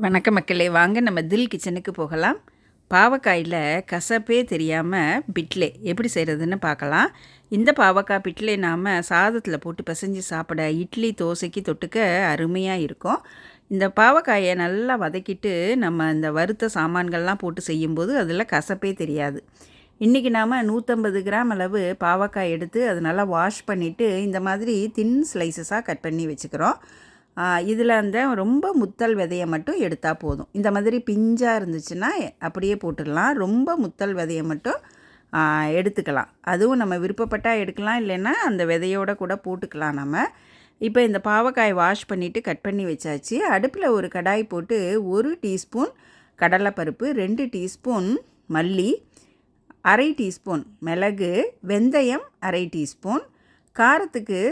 வணக்கம் மக்களே, வாங்க நம்ம தில் கிச்சனுக்கு போகலாம். பாவக்காயில் கசப்பே தெரியாமல் பிட்லே எப்படி செய்கிறதுன்னு பார்க்கலாம். இந்த பாவக்காய் பிட்லே நாம் சாதத்தில் போட்டு பிசைஞ்சு சாப்பிட இட்லி தோசைக்கு தொட்டுக்க அருமையாக இருக்கும். இந்த பாவக்காயை நல்லா வதக்கிட்டு நம்ம இந்த வறுத்த சாமான்கள்லாம் போட்டு செய்யும்போது அதில் கசப்பே தெரியாது. இன்றைக்கி நாம் 150 கிராம் அளவு பாவக்காய் எடுத்து அதை நல்லா வாஷ் பண்ணிவிட்டு இந்த மாதிரி தின் ஸ்லைசஸாக கட் பண்ணி வச்சுக்கிறோம். இதில் அந்த ரொம்ப முத்தல் விதையை மட்டும் எடுத்தால் போதும். இந்த மாதிரி பிஞ்சாக இருந்துச்சுன்னா அப்படியே போட்டுடலாம். ரொம்ப முத்தல் விதையை மட்டும் எடுத்துக்கலாம். அதுவும் நம்ம விருப்பப்பட்டால் எடுக்கலாம், இல்லைன்னா அந்த விதையோடு கூட போட்டுக்கலாம் நம்ம. இப்போ இந்த பாவக்காய் வாஷ் பண்ணிவிட்டு கட் பண்ணி வச்சாச்சு. அடுப்பில் ஒரு கடாய் போட்டு 1 டீஸ்பூன் கடலைப்பருப்பு, 2 டீஸ்பூன் மல்லி, அரை டீஸ்பூன் மிளகு, வெந்தயம் அரை டீஸ்பூன், காரத்துக்கு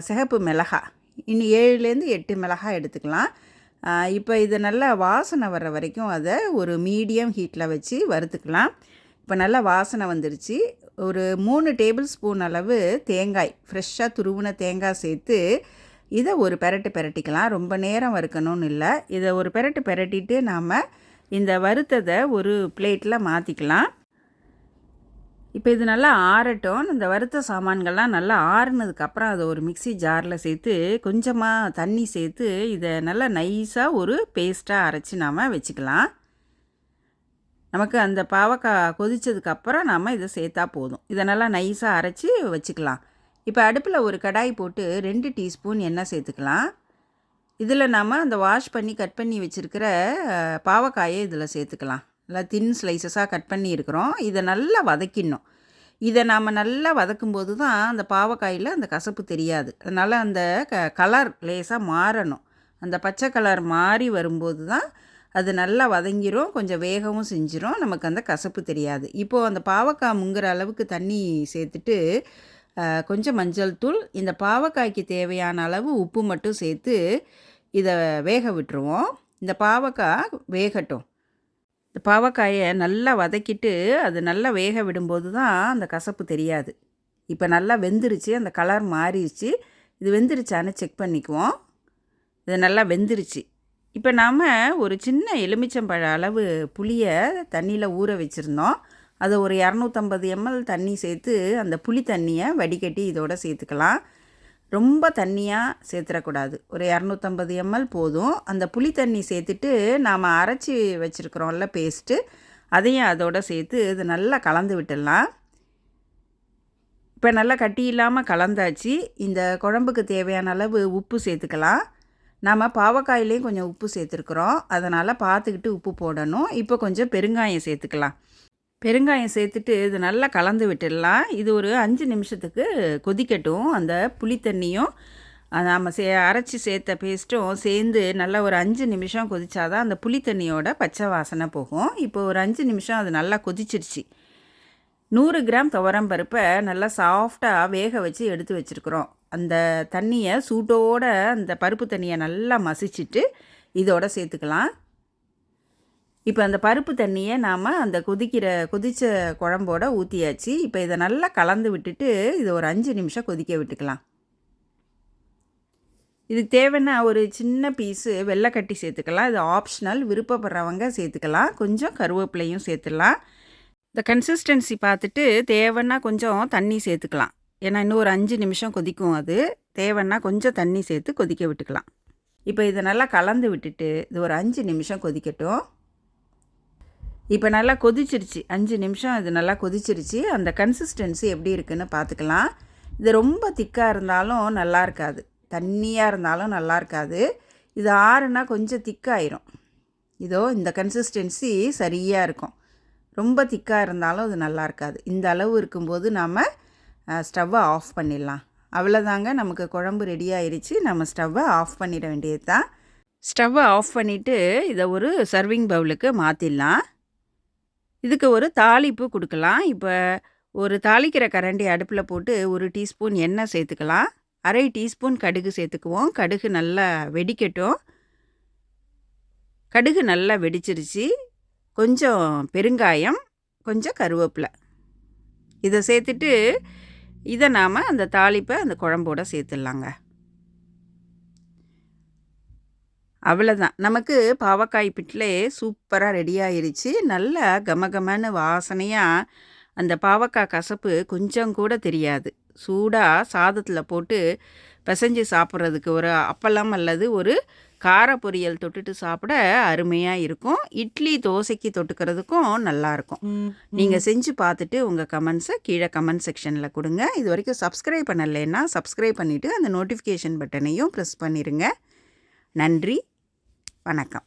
சிகப்பு மிளகாய் இன்னும் 7லேருந்து 8 மிளகாய் எடுத்துக்கலாம். இப்போ இதை நல்லா வாசனை வர்ற வரைக்கும் அதை ஒரு மீடியம் ஹீட்டில் வச்சு வறுத்துக்கலாம். இப்போ நல்லா வாசனை வந்துருச்சு. ஒரு 3 டேபிள் ஸ்பூன் அளவு தேங்காய், ஃப்ரெஷ்ஷாக துருவின தேங்காய் சேர்த்து இதை ஒரு பெரட்டிக்கலாம். ரொம்ப நேரம் வறுக்கணும்னு இல்லை. இதை ஒரு பெரட்டிட்டு நாம் இந்த வறுத்ததை ஒரு பிளேட்டில் மாற்றிக்கலாம். இப்போ இது நல்லா ஆறட்டும். இந்த வறுத்த சாமான்கள்லாம் நல்லா ஆறுனதுக்கப்புறம் அதை ஒரு மிக்ஸி ஜாரில் சேர்த்து கொஞ்சமாக தண்ணி சேர்த்து இதை நல்லா நைஸாக ஒரு பேஸ்ட்டாக அரைச்சி நாம் வச்சுக்கலாம். நமக்கு அந்த பாவக்காய் கொதித்ததுக்கப்புறம் நாம் இதை சேர்த்தா போதும். இதை நல்லா நைஸாக அரைச்சி வச்சுக்கலாம். இப்போ அடுப்பில் ஒரு கடாய் போட்டு 2 டீஸ்பூன் எண்ணெய் சேர்த்துக்கலாம். இதில் நாம் அந்த வாஷ் பண்ணி கட் பண்ணி வச்சுருக்கிற பாவக்காயை இதில் சேர்த்துக்கலாம். நல்லா தின் ஸ்லைசஸாக கட் பண்ணி இருக்கிறோம். இதை நல்லா வதக்கிடணும். இதை நாம் நல்லா வதக்கும்போது தான் அந்த பாவக்காயில் அந்த கசப்பு தெரியாது. அதனால் அந்த கலர் லேசாக மாறணும். அந்த பச்சை கலர் மாறி வரும்போது தான் அது நல்லா வதங்கிரும், கொஞ்சம் வேகவும் செஞ்சிரும், நமக்கு அந்த கசப்பு தெரியாது. இப்போது அந்த பாவக்காய் முங்குற அளவுக்கு தண்ணி சேர்த்துட்டு கொஞ்சம் மஞ்சள் தூள், இந்த பாவக்காய்க்கு தேவையான அளவு உப்பு மட்டும் சேர்த்து இதை வேக விட்டுருவோம். இந்த பாவக்காய் வேகட்டும். இந்த பாவக்காயை நல்லா வதக்கிட்டு அது நல்லா வேக விடும்போது தான் அந்த கசப்பு தெரியாது. இப்போ நல்லா வெந்துருச்சு, அந்த கலர் மாறிடுச்சு. இது வெந்துருச்சான்னு செக் பண்ணிக்குவோம். இது நல்லா வெந்துருச்சு. இப்போ நாம் ஒரு சின்ன எலுமிச்சம்பழ அளவு புளியை தண்ணியில் ஊற வச்சுருந்தோம். அதை ஒரு 250 ml தண்ணி சேர்த்து அந்த புளி தண்ணியை வடிகட்டி இதோட சேர்த்துக்கலாம். ரொம்ப தண்ணியாக சேர்த்துடக்கூடாது. ஒரு 250 ml போதும். அந்த புளி தண்ணி சேர்த்துட்டு நாம் அரைச்சி வச்சுருக்குறோம்ல பேஸ்ட்டு, அதையும் அதோடு சேர்த்து இது நல்லா கலந்து விட்டுடலாம். இப்போ நல்லா கட்டி இல்லாமல் கலந்தாச்சு. இந்த குழம்புக்கு தேவையான அளவு உப்பு சேர்த்துக்கலாம். நாம் பாவக்காயிலையும் கொஞ்சம் உப்பு சேர்த்துருக்குறோம், அதனால் பார்த்துக்கிட்டு உப்பு போடணும். இப்போ கொஞ்சம் பெருங்காயம் சேர்த்துக்கலாம். பெருங்காயம் சேர்த்துட்டு இது நல்லா கலந்து விட்டுடலாம். இது ஒரு 5 நிமிஷத்துக்கு கொதிக்கட்டும். அந்த புளி தண்ணியும் நாம் அரைச்சி சேர்த்த பேஸ்ட்டும் சேர்ந்து நல்லா ஒரு 5 நிமிஷம் கொதிச்சாதான் அந்த புளி தண்ணியோட பச்சை வாசனை போகும். இப்போ ஒரு 5 நிமிஷம் அது நல்லா கொதிச்சிருச்சு. 100 கிராம் துவரம் பருப்பை நல்லா சாஃப்டாக வேக வச்சு எடுத்து வச்சுருக்குறோம். அந்த தண்ணியை சூட்டோடு அந்த பருப்பு தண்ணியை நல்லா மசிச்சுட்டு இதோட சேர்த்துக்கலாம். இப்போ அந்த பருப்பு தண்ணியை நாம் அந்த கொதித்த குழம்போட ஊற்றியாச்சு. இப்போ இதை நல்லா கலந்து விட்டுட்டு இதை ஒரு 5 நிமிஷம் கொதிக்க விட்டுக்கலாம். இதுக்கு தேவைன்னா ஒரு சின்ன பீஸு வெள்ளைக்கட்டி சேர்த்துக்கலாம். இது ஆப்ஷனல், விருப்பப்படுறவங்க சேர்த்துக்கலாம். கொஞ்சம் கருவேப்பிலையும் சேர்த்துடலாம். இந்த கன்சிஸ்டன்சி பார்த்துட்டு தேவைன்னா கொஞ்சம் தண்ணி சேர்த்துக்கலாம். ஏன்னா இன்னும் ஒரு 5 நிமிஷம் கொதிக்கும். அது தேவைன்னா கொஞ்சம் தண்ணி சேர்த்து கொதிக்க விட்டுக்கலாம். இப்போ இதை நல்லா கலந்து விட்டுட்டு இது ஒரு 5 நிமிஷம் கொதிக்கட்டும். இப்போ நல்லா கொதிச்சிருச்சு. 5 நிமிஷம் இது நல்லா கொதிச்சிருச்சு. அந்த கன்சிஸ்டன்சி எப்படி இருக்குதுன்னு பார்த்துக்கலாம். இது ரொம்ப திக்காக இருந்தாலும் நல்லா இருக்காது, தண்ணியாக இருந்தாலும் நல்லா இருக்காது. இது ஆறுனா கொஞ்சம் திக்காயிரும். இதோ இந்த கன்சிஸ்டன்சி சரியாக இருக்கும். ரொம்ப திக்காக இருந்தாலும் அது நல்லா இருக்காது. இந்த அளவு இருக்கும்போது நாம் ஸ்டவ்வை ஆஃப் பண்ணிடலாம். அவ்வளோதாங்க, நமக்கு குழம்பு ரெடி ஆயிடுச்சு. நம்ம ஸ்டவ்வை ஆஃப் பண்ணிட வேண்டியது தான். ஸ்டவ்வை ஆஃப் பண்ணிவிட்டு இதை ஒரு சர்விங் பவுலுக்கு மாற்றிடலாம். இதுக்கு ஒரு தாளிப்பு கொடுக்கலாம். இப்போ ஒரு தாளிக்கிற கரண்டி அடுப்பில் போட்டு 1 டீஸ்பூன் எண்ணெய் சேர்த்துக்கலாம். அரை டீஸ்பூன் கடுகு சேர்த்துக்குவோம். கடுகு நல்லா வெடிக்கட்டும். கடுகு நல்லா வெடிச்சிருச்சு. கொஞ்சம் பெருங்காயம், கொஞ்சம் கருவேப்பிலை இதை சேர்த்துட்டு இதை நாம் அந்த தாளிப்பை அந்த குழம்போடு சேர்த்துடலாங்க. அவ்வளோதான். நமக்கு பாவக்காய் பிட்லே சூப்பரா ரெடி ஆயிருச்சு. நல்லா கமகமன்னு வாசனையா அந்த பாவக்காய் கசப்பு கொஞ்சம் கூட தெரியாது. சூடா சாதத்தில போட்டு பெசஞ்சு சாப்பிட்றதுக்கு ஒரு அப்பளம் அல்லது ஒரு கார பொரியல் தொட்டுட்டு சாப்பிட அருமையா இருக்கும். இட்லி, தோசைக்கு தொட்டுக்கிறதுக்கும் நல்லாயிருக்கும். நீங்க செஞ்சு பார்த்துட்டு உங்க கமெண்ட்ஸை கீழே கமெண்ட் செக்ஷன்ல குடுங்க. இதுவரைக்கும் சப்ஸ்கிரைப் பண்ணலைன்னா சப்ஸ்கிரைப் பண்ணிட்டு அந்த நோட்டிஃபிகேஷன் பட்டனையும் ப்ரெஸ் பண்ணிருங்க. நன்றி. வணக்கம்.